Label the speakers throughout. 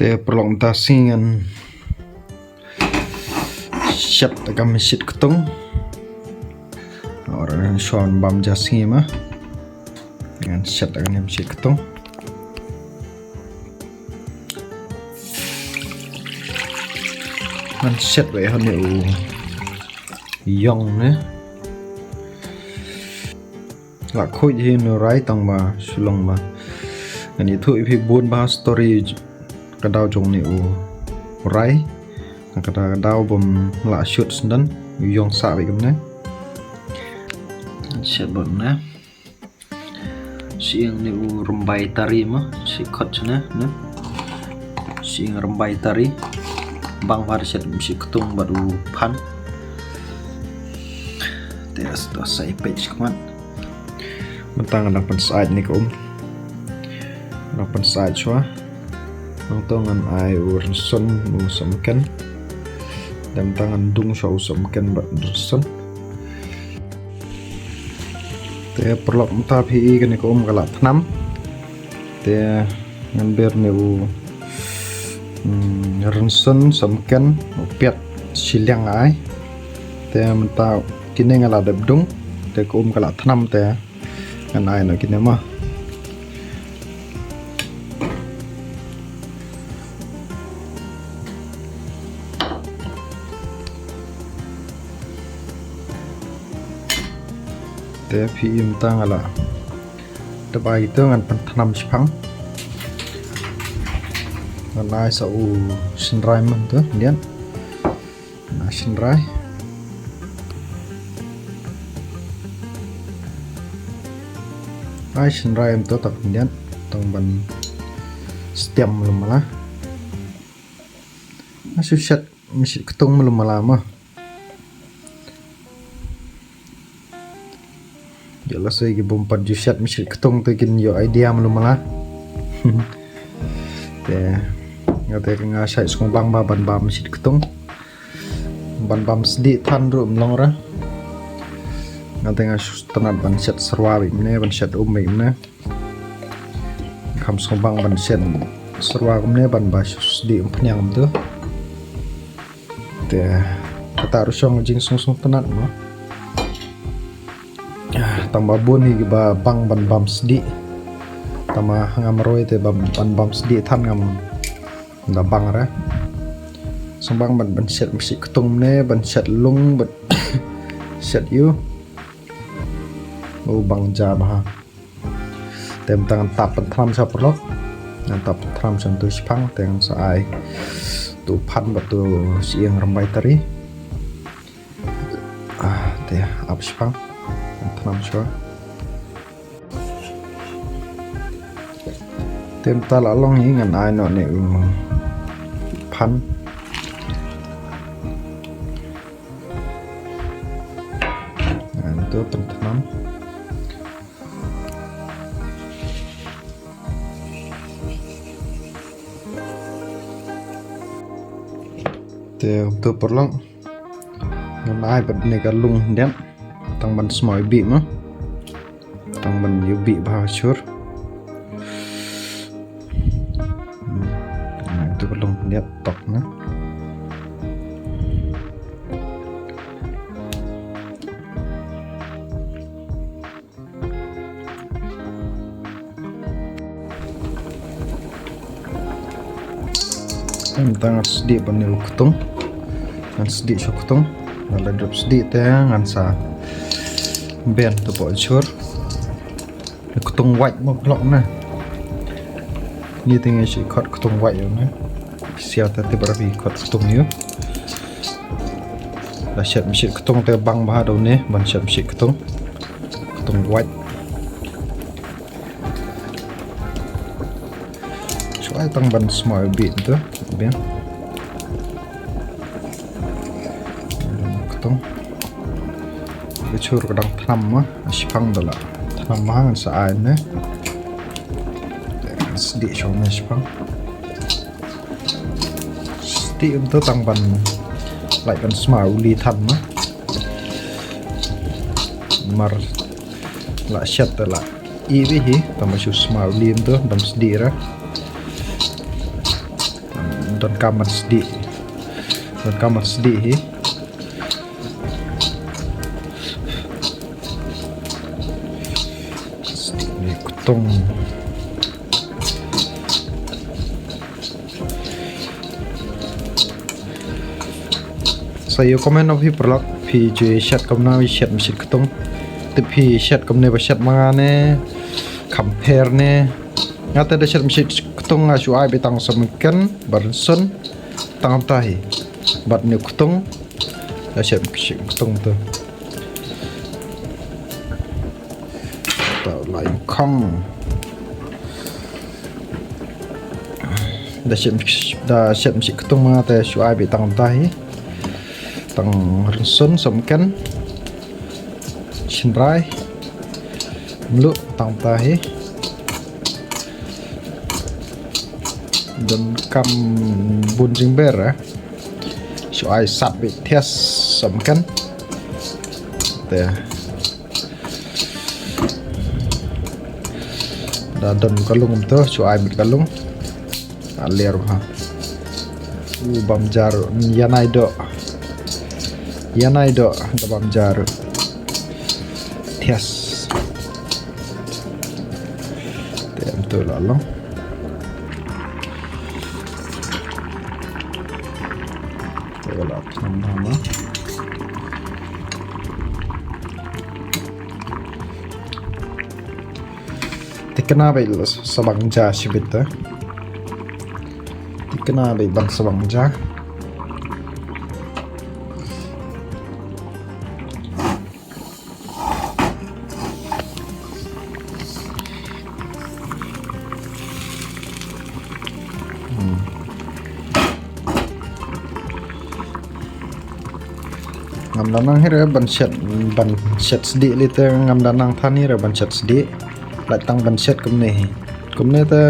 Speaker 1: Te perlontasian shat agam shit ketong orang Sean bam jasima dengan shat agam shit ketong man shat vậy hơn liệu yong nè là khôi gì nó rải tầng mà sulong mà anh ấy thôi thì buôn ba story cái đau trong liệu rải cái đau bom lạ shoot senden yong sa vậy cũng nè shat bom nè siang liệu rembai tari mà si coach nè siang rembai tari bang var shat si ketung baru pan tes to sai page kaman mentang anak pensait ni ko anak pensait chua nang tongan ai urson mu samken dan tangan dung so samken ba urson te perlok mta phi kan ko kala thnam te ngan ber ne u ronson samken piat siliang ai te mta kini ngala debdung te ko kala thnam te ngan ai no kini ma te phi im ta ngala tebai itu ngan thnam sipang ngan ai sa u sinrai man tu lian na sinrai ai sinrai em tu tak lian tong ban setiam belum malah masih chat masih ketung belum malah mah jelas lagi bompat jusat masih ketung tu kin yo idea belum malah te ngate nga sai sung bang ba ban bam masih ketung ban bam sedi than ru mlong ra ngate nga tanat ban set serwa bi ne ban set mi ne kham sung bang ban set serwa kum ne ban ba sedi pnyang tu te kata rusong jing sung tanat ma tambah bun hi ba bang ban bam sedi tama ngam roi te ban bam sedi than ngam da bang ra sembang ban set misi ketung ne ban set lung ban set yu bang ja ba tem tangan tap thram sa prok nan tap thram san tu sipang teng sa ai tu phan ba tu siang rambai tari te ap sipang thram swa tem ta la long hi ngan ai no ne phan tu pentam te tu perlong ngan ai bad ne ka lung dem tang ban smoi bi ma tang ban yu bi ba sur tu perlong lihat tok na tangan sedih panil ketung ngan sedih syok ketung ngala drop sedih teh ngan sa ben tu po chur ketung white mo blok na ni tinggal si kot ketung white yo na sia ta te barabi kot ketung yo la shat mi ketung te bang ba do ne ban shat mi ketung white soal tang ban small bit tu bien ketung bechur kadang thnam ma sipang dala thnam ma ngan sa ai ne sedi chong ne sipang sedi tu tang ban lại ban small li than ma mar la shat la i bi hi tamasu small li tu dam sedi ra dan kamar sedih hi sedih kutong saya komen phi perlak phi je chat kamna chat mesin kutong te phi chat kamne ba chat mangane compare ne ngata da chat mesin kutong nga shu ai betang samken barson tang tahi bat ne kutong da chat kutong tu ta lai khong da chat mesin kutong ngata shu ai betang tahi tang rinsun samken chinrai mlu tang tahi dan kam bun jingber so ai sat bị thias samken te da don kalung to so ai bị kalung aler ha bam jar yanai do da bam jar thias tem tu lalong wala nama tikna bai sabang ja sibita tikna bai bang sabang ja ngam danang hira ban set sedi lite ngam danang thani ra ban set sedi lại tăng ban set kumne te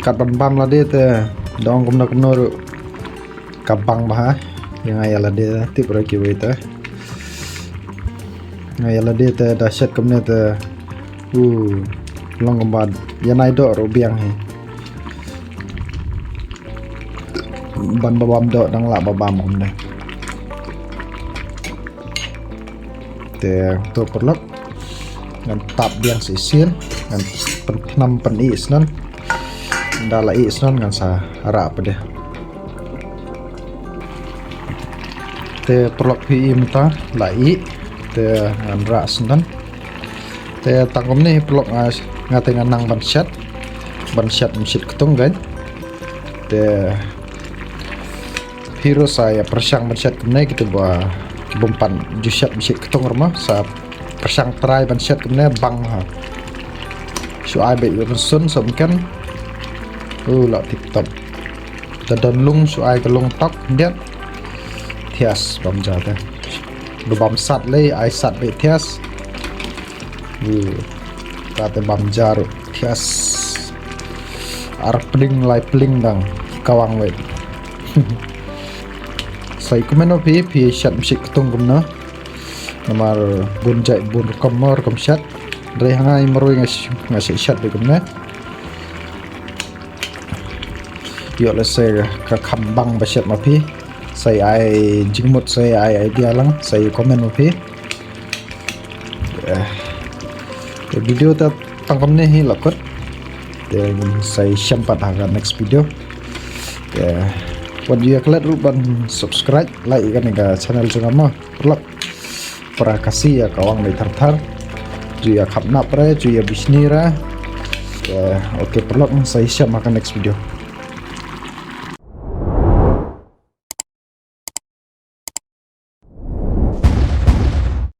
Speaker 1: kat ban bam la de te dong kumna ru kabang bah yang ayala de tip ra ki we te ayala de te da set kumne te long kumbad yanai do ro biang he ban babam do dang la babam kumne te to perlok ngan tap biang sisien ngan penam penis nan dala is nan ngan sa ara pede te perlok pi imta lai te ngan ras nan te tangom ni perlok ngate nganang ban chat mesit ketung gan te hero saya persang ban chat kemne gitu ba bompan jusat mesit ketung rumah sa persang try ban chat kemne bang ha so ai be sun samkan la tip top da don lung so ai ka lung tok dia thias bam jata do bam sat le ai sat be thias ta te bam jar thias ar pling lai pling dang kawang we sai kumeno pi chat mesit ketung kumna namar bun jai bun komor kom chat dari hangai meroi ngasih chat de kumna yo le se ka khambang ba chat ma pi sai ai jingmut sai ai idea lang sai comment ma pi video ta tangkom ne hi lakot de sai sempat haga next video buat dia kalian ruban subscribe like kan ke channel jungama perlak para kasih ya kawang dari tartar juya kapna pre juya bisnira oke perlak saya siap makan next video.